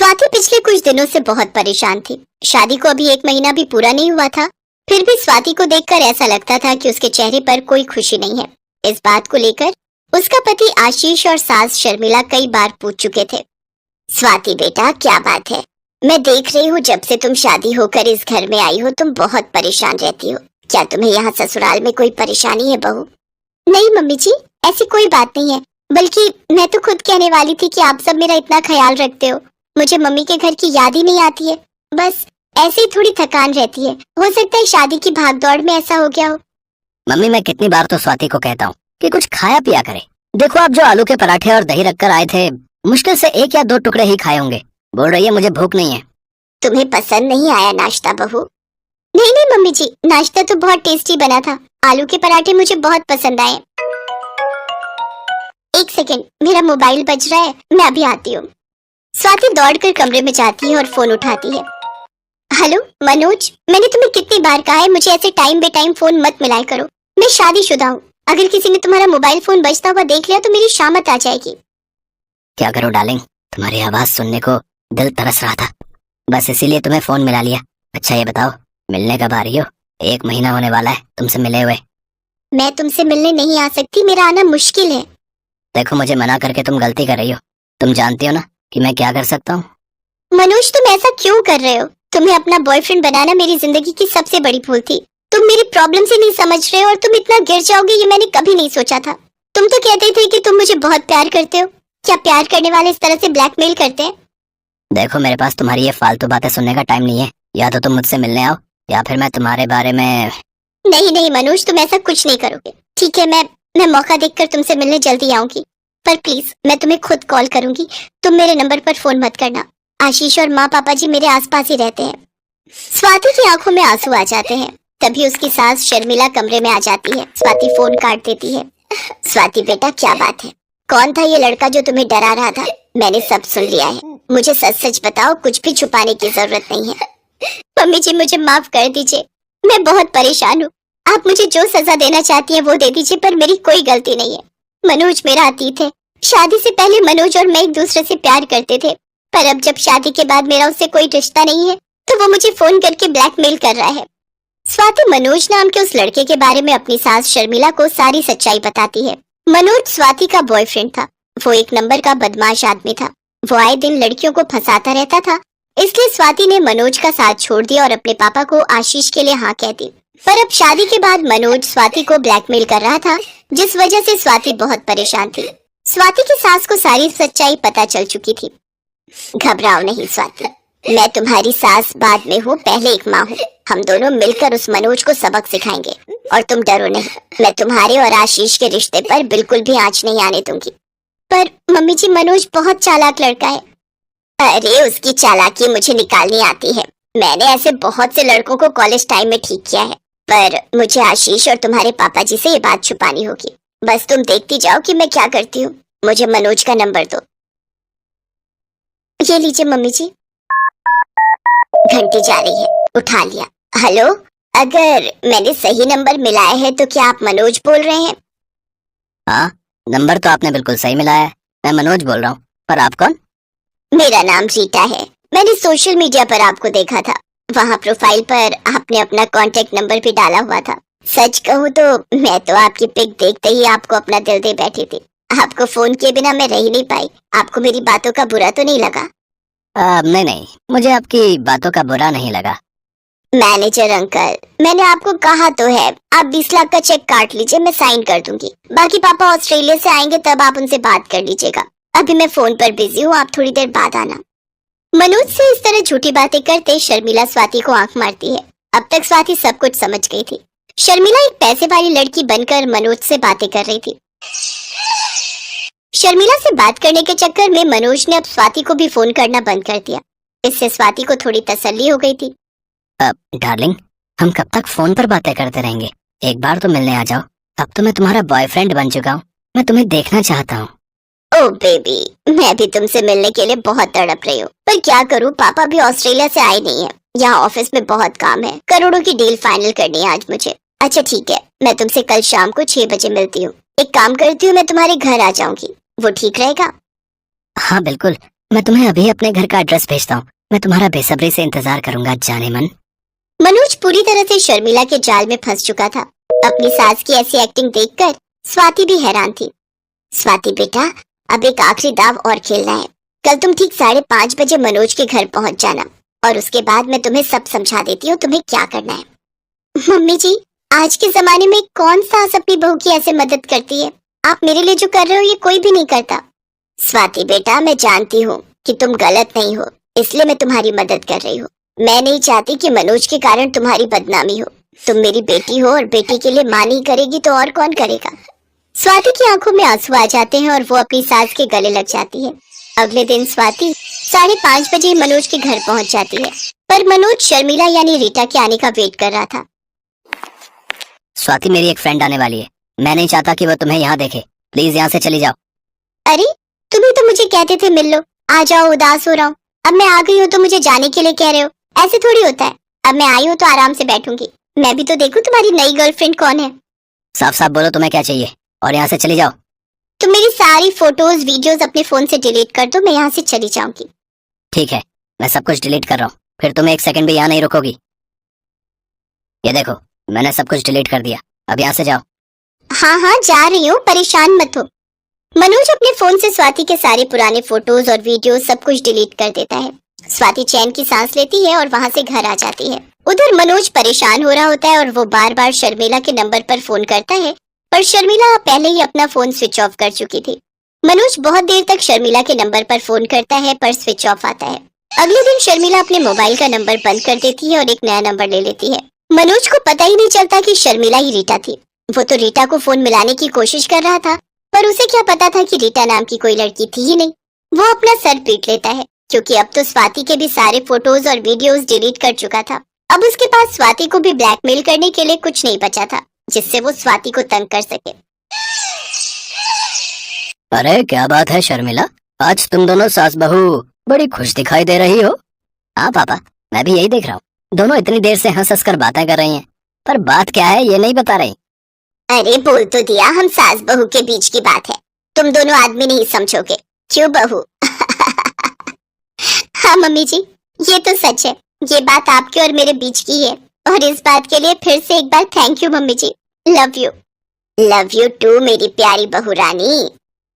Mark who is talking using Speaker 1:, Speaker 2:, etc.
Speaker 1: स्वाति पिछले कुछ दिनों से बहुत परेशान थी। शादी को अभी 1 महीना भी पूरा नहीं हुआ था, फिर भी स्वाति को देखकर ऐसा लगता था कि उसके चेहरे पर कोई खुशी नहीं है। इस बात को लेकर उसका पति आशीष और सास शर्मिला कई बार पूछ चुके थे। स्वाति बेटा, क्या बात है? मैं देख रही हूँ जब से तुम शादी होकर इस घर में आई हो तुम बहुत परेशान रहती हो। क्या तुम्हें यहाँ ससुराल में कोई परेशानी है बहू? नहीं मम्मी जी, ऐसी कोई बात नहीं है, बल्कि मैं तो खुद कहने वाली थी कि आप सब मेरा इतना ख्याल रखते हो, मुझे मम्मी के घर की याद ही नहीं आती है। बस ऐसे ही थोड़ी थकान रहती है, हो सकता है शादी की भागदौड़ में ऐसा हो गया हो।
Speaker 2: मम्मी, मैं कितनी बार तो स्वाति को कहता हूँ कि कुछ खाया पिया करे। देखो, आप जो आलू के पराठे और दही रखकर आए थे, मुश्किल से 1 या 2 टुकड़े ही खाए होंगे। बोल रही है मुझे भूख नहीं है।
Speaker 1: तुम्हें पसंद नहीं आया नाश्ता बहू? नहीं नहीं मम्मी जी, नाश्ता तो बहुत टेस्टी बना था, आलू के पराठे मुझे बहुत पसंद आए। 1 सेकेंड, मेरा मोबाइल बज रहा है, मैं अभी आती हूँ। स्वाति दौड़कर कमरे में जाती है और फोन उठाती है। हेलो मनोज, मैंने तुम्हें कितनी बार कहा है मुझे ऐसे टाइम बे टाइम फोन मत मिलाया करो। मैं शादीशुदा हूँ, अगर किसी ने तुम्हारा मोबाइल फोन बजता हुआ देख लिया तो मेरी शामत आ जाएगी।
Speaker 2: क्या करूं डार्लिंग, तुम्हारी आवाज सुनने को दिल तरस रहा था, बस इसीलिए तुम्हें फोन मिला लिया। अच्छा ये बताओ, मिलने कब आ रही हो? 1 महीना होने वाला है तुमसे मिले हुए।
Speaker 1: मैं तुमसे मिलने नहीं आ सकती, मेरा आना मुश्किल है।
Speaker 2: देखो, मुझे मना करके तुम गलती कर रही हो। तुम जानती हो ना कि मैं क्या कर सकता हूँ।
Speaker 1: मनोज, तुम ऐसा क्यों कर रहे हो? तुम्हें अपना बॉयफ्रेंड बनाना मेरी जिंदगी की सबसे बड़ी भूल थी। तुम मेरी प्रॉब्लम से नहीं समझ रहे हो और तुम इतना गिर जाओगे ये मैंने कभी नहीं सोचा था। तुम तो कहते थे कि तुम मुझे बहुत प्यार करते हो। क्या प्यार करने वाले इस तरह से ब्लैकमेल करते हैं?
Speaker 2: देखो, मेरे पास तुम्हारी ये फालतू बातें सुनने का टाइम नहीं है। या तो तुम मुझसे मिलने आओ या फिर मैं तुम्हारे बारे में।
Speaker 1: नहीं नहीं मनोज, तुम ऐसा कुछ नहीं करोगे। ठीक है, मैं मौका देखकर तुमसे मिलने जल्दी आऊंगी, पर प्लीज मैं तुम्हें खुद कॉल करूंगी। तुम मेरे नंबर पर फोन मत करना। आशीष और माँ पापा जी मेरे आसपास ही रहते हैं। स्वाति की आंखों में आंसू आ जाते हैं। तभी उसकी सास शर्मिला कमरे में आ जाती है। स्वाति फोन काट देती है। स्वाति बेटा, क्या बात है? कौन था ये लड़का जो तुम्हें डरा रहा था? मैंने सब सुन लिया है, मुझे सच सच बताओ, कुछ भी छुपाने की जरूरत नहीं है। मम्मी जी मुझे माफ कर दीजिए, मैं बहुत परेशान हूँ। आप मुझे जो सजा देना चाहती है वो दे दीजिए, पर मेरी कोई गलती नहीं है। मनोज मेरा अतीत है। शादी से पहले मनोज और मैं एक दूसरे से प्यार करते थे, पर अब जब शादी के बाद मेरा उससे कोई रिश्ता नहीं है तो वो मुझे फोन करके ब्लैकमेल कर रहा है। स्वाति मनोज नाम के उस लड़के के बारे में अपनी सास शर्मिला को सारी सच्चाई बताती है। मनोज स्वाति का बॉयफ्रेंड था। वो 1 नंबर का बदमाश आदमी था। वो आए दिन लड़कियों को फंसाता रहता था, इसलिए स्वाति ने मनोज का साथ छोड़ दिया और अपने पापा को आशीष के लिए हाँ कह दी। पर अब शादी के बाद मनोज स्वाति को ब्लैकमेल कर रहा था, जिस वजह से स्वाति बहुत परेशान थी। स्वाति की सास को सारी सच्चाई पता चल चुकी थी। घबराओ नहीं स्वाति, मैं तुम्हारी सास बाद में हूँ, पहले एक माँ हूँ। हम दोनों मिलकर उस मनोज को सबक सिखाएंगे और तुम डरो नहीं। मैं तुम्हारे और आशीष के रिश्ते पर बिल्कुल भी आंच नहीं आने दूंगी। पर मम्मी जी, मनोज बहुत चालाक लड़का है। अरे उसकी चालाकी मुझे निकालनी आती है। मैंने ऐसे बहुत से लड़कों को कॉलेज टाइम में ठीक किया है, पर मुझे आशीष और तुम्हारे पापा जी से ये बात छुपानी होगी। बस तुम देखती जाओ कि मैं क्या करती हूँ। मुझे मनोज का नंबर दो। ये लीजिए मम्मी जी। घंटी जा रही है, उठा लिया। हेलो, अगर मैंने सही नंबर मिलाया है तो क्या आप मनोज बोल रहे हैं?
Speaker 2: हाँ, नंबर तो आपने बिल्कुल सही मिलाया है। मैं मनोज बोल रहा हूँ, पर आप कौन?
Speaker 1: मेरा नाम रीटा है। मैंने सोशल मीडिया पर आपको देखा था, वहाँ प्रोफाइल पर आपने अपना कांटेक्ट नंबर भी डाला हुआ था। सच कहूँ तो मैं तो आपकी पिक देखते ही आपको अपना दिल दे बैठी थी। आपको फोन किए बिना मैं रह ही नहीं पाई। आपको मेरी बातों का बुरा तो नहीं लगा?
Speaker 2: नहीं, मुझे आपकी बातों का बुरा नहीं लगा।
Speaker 1: मैनेजर अंकल, मैंने आपको कहा तो है, आप 20 लाख का चेक काट लीजिए, मैं साइन कर दूंगी। बाकी पापा ऑस्ट्रेलिया से आएंगे तब आप उनसे बात कर लीजिएगा। अभी मैं फोन पर बिजी हूँ, आप थोड़ी देर बाद आना। मनोज से इस तरह झूठी बातें करते शर्मिला स्वाति को आंख मारती है। अब तक स्वाति सब कुछ समझ गई थी। शर्मिला एक पैसे वाली लड़की बनकर मनोज से बातें कर रही थी। शर्मिला से बात करने के चक्कर में मनोज ने अब स्वाति को भी फोन करना बंद कर दिया। इससे स्वाति को थोड़ी तसल्ली हो गई थी।
Speaker 2: डार्लिंग, हम कब तक फोन पर बातें करते रहेंगे? एक बार तो मिलने आ जाओ। अब तो मैं तुम्हारा बॉयफ्रेंड बन चुका हूँ, मैं तुम्हें देखना चाहता हूँ।
Speaker 1: ओ बेबी, मैं भी तुमसे मिलने के लिए बहुत तड़प रही हूँ, पर क्या करूँ, पापा भी ऑस्ट्रेलिया से आए नहीं है। यहाँ ऑफिस में बहुत काम है, करोड़ों की डील फाइनल करनी है आज मुझे। अच्छा ठीक है, मैं तुमसे कल शाम को 6 बजे मिलती हूँ। एक काम करती हूँ, मैं तुम्हारे घर आ जाऊंगी, वो ठीक रहेगा?
Speaker 2: हाँ बिल्कुल, मैं तुम्हें अभी अपने घर का एड्रेस भेजता हूँ। मैं तुम्हारा बेसब्री से इंतजार करूंगा जाने मन।
Speaker 1: मनोज पूरी तरह से शर्मिला के जाल में फंस चुका था। अपनी सास की ऐसी एक्टिंग देखकर स्वाति भी हैरान थी। स्वाति बेटा, अब एक आखिरी दाव और खेलना है। कल तुम ठीक 5:30 बजे मनोज के घर पहुंच जाना और उसके बाद मैं तुम्हें सब समझा देती हूँ तुम्हें क्या करना है। मम्मी जी, आज के जमाने में कौन सास अपनी बहू की ऐसे मदद करती है? आप मेरे लिए जो कर रहे हो ये कोई भी नहीं करता। स्वाति बेटा, मैं जानती हूँ कि तुम गलत नहीं हो, इसलिए मैं तुम्हारी मदद कर रही हूँ। मैं नहीं चाहती कि मनोज के कारण तुम्हारी बदनामी हो। तुम मेरी बेटी हो और बेटी के लिए माँ नहीं करेगी तो और कौन करेगा। स्वाति की आंखों में आंसू आ जाते हैं और वो अपनी सास के गले लग जाती है। अगले दिन स्वाति 5:30 बजे मनोज के घर पहुंच जाती है, पर मनोज शर्मिला यानी रीटा के आने का वेट कर रहा था।
Speaker 2: स्वाति, मेरी एक फ्रेंड आने वाली है। मैं नहीं चाहता कि वो तुम्हें यहाँ देखे। प्लीज यहाँ से चली जाओ।
Speaker 1: अरे, तुम ही तो मुझे कहते थे मिल लो, आ जाओ, उदास हो रहा हूँ। अब मैं आ गई हूँ तो मुझे जाने के लिए कह रहे हो? ऐसे थोड़ी होता है। अब मैं आई हूँ तो आराम से बैठूंगी। मैं भी तो देखूं तुम्हारी नई गर्लफ्रेंड कौन है।
Speaker 2: साफ साफ बोलो तुम्हें क्या चाहिए और यहाँ से चली जाओ।
Speaker 1: तुम मेरी सारी फोटोज वीडियोस अपने फोन से डिलीट कर दो, मैं यहाँ से चली जाऊंगी।
Speaker 2: ठीक है, मैं सब कुछ डिलीट कर रहा हूँ, फिर तुम एक सेकंड भी यहाँ नहीं रुकोगी। ये देखो, मैंने सब कुछ डिलीट कर दिया। अब यहाँ से जाओ।
Speaker 1: हाँ हाँ, जा रही हूँ, परेशान मत हो। मनोज अपने फोन से स्वाति के सारे पुराने फोटोज और वीडियोस सब कुछ डिलीट कर देता है। स्वाति चैन की सांस लेती है और वहाँ से घर आ जाती है। उधर मनोज परेशान हो रहा होता है और वो बार बार शर्मिला के नंबर पर फोन करता है, पर शर्मिला पहले ही अपना फोन स्विच ऑफ कर चुकी थी। मनोज बहुत देर तक शर्मिला के नंबर पर फोन करता है पर स्विच ऑफ आता है। अगले दिन शर्मिला अपने मोबाइल का नंबर बंद कर देती है और एक नया नंबर ले लेती है। मनोज को पता ही नहीं चलता कि शर्मिला ही रीटा थी। वो तो रीटा को फोन मिलाने की कोशिश कर रहा था, पर उसे क्या पता था कि रीटा नाम की कोई लड़की थी ही नहीं। वो अपना सर पीट लेता है, क्योंकि अब तो स्वाति के भी सारे फोटोज और वीडियोस डिलीट कर चुका था। अब उसके पास स्वाति को भी ब्लैकमेल करने के लिए कुछ नहीं बचा था, जिससे वो स्वाति को तंग कर सके।
Speaker 2: अरे क्या बात है शर्मिला, आज तुम दोनों सास बहू बड़ी खुश दिखाई दे रही हो। हाँ पापा, मैं भी यही देख रहा हूँ। दोनों इतनी देर से हंस हंस कर बातें कर रही हैं, पर बात क्या है ये नहीं बता रही।
Speaker 1: अरे बोल तो दिया, हम सास बहू के बीच की बात है, तुम दोनों आदमी नहीं समझोगे, क्यों बहू? हाँ मम्मी जी, ये तो सच है। ये बात आपके और मेरे बीच की है, और इस बात के लिए फिर से एक बार thank you mummy ji. Love you. Love you too मेरी प्यारी बहू रानी।